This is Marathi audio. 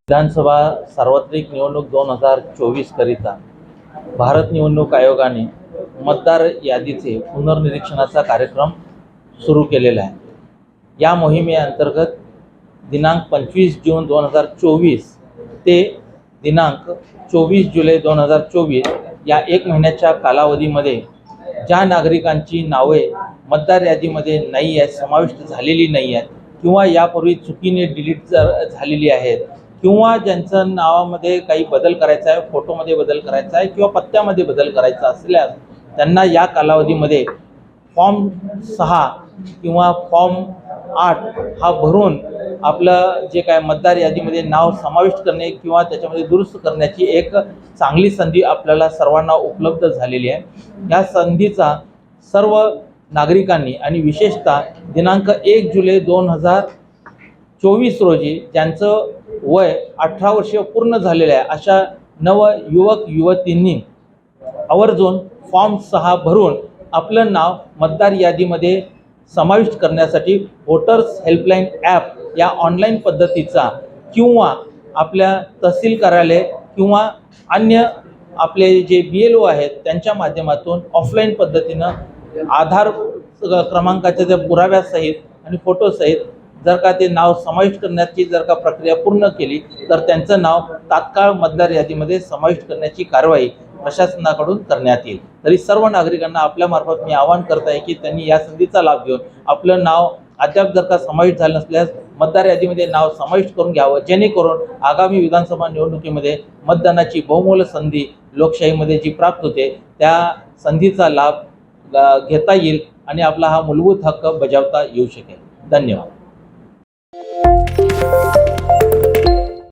विधानसभा सार्वत्रिक निवडणूक 2024 करिता भारत निवडणूक आयोगाने मतदार यादीचे पुनर्निरीक्षणाचा कार्यक्रम सुरू केलेला आहे। या मोहिमेअंतर्गत दिनांक 25 जून 2024 ते दिनांक 24 जुलै 2024 या एक महिन्याच्या कालावधीमध्ये ज्या नागरिकांची नावे मतदार यादीमध्ये नाही आहेत, समाविष्ट झालेली नाही आहेत किंवा यापूर्वी चुकीने डिलीट झालेली आहेत किंवा ज्यांचं नावामध्ये काही बदल करायचा आहे, फोटोमध्ये बदल करायचा आहे किंवा पत्त्यामध्ये बदल करायचा असल्यास त्यांना या कालावधीमध्ये फॉर्म 6 किंवा फॉर्म 8 हा भरून आपलं जे काय मतदार यादीमध्ये नाव समाविष्ट करणे किंवा त्याच्यामध्ये दुरुस्त करण्याची एक चांगली संधी आपल्याला सर्वांना उपलब्ध झालेली आहे। या संधीचा सर्व नागरिकांनी आणि विशेषतः दिनांक 1 जुलै 2024 रोजी ज्यांचं वय 18 वर्ष पूर्ण झालेले आहे अशा युवक युवतींनी आवर्जून फॉर्म 6 भरून आपलं नाव मतदार यादीमध्ये समाविष्ट करण्यासाठी वोटर्स हेल्पलाईन ॲप या ऑनलाईन पद्धतीचा किंवा आपल्या तहसील कार्यालय किंवा अन्य आपले जे BLO आहेत त्यांच्या माध्यमातून ऑफलाईन पद्धतीनं आधार क्रमांकाच्या त्या पुराव्यासहित आणि फोटोसहित जर का ते नाव समाविष्ट करण्याची जर का प्रक्रिया पूर्ण केली तर त्यांचं नाव तात्काळ मतदार यादीमध्ये समाविष्ट करण्याची कारवाई प्रशासनाकडून करण्यात येईल। तरी सर्व नागरिकांना आपल्यामार्फत मी आवाहन करत आहे की त्यांनी या संधीचा लाभ घेऊन आपलं नाव अद्याप जर का समाविष्ट झालं नसल्यास मतदार यादीमध्ये नाव समाविष्ट करून घ्यावं, जेणेकरून आगामी विधानसभा निवडणुकीमध्ये मतदानाची बहुमोल संधी लोकशाहीमध्ये जी प्राप्त होते त्या संधीचा लाभ घेता येईल आणि आपला हा मूलभूत हक्क बजावता येऊ शकेल। धन्यवाद।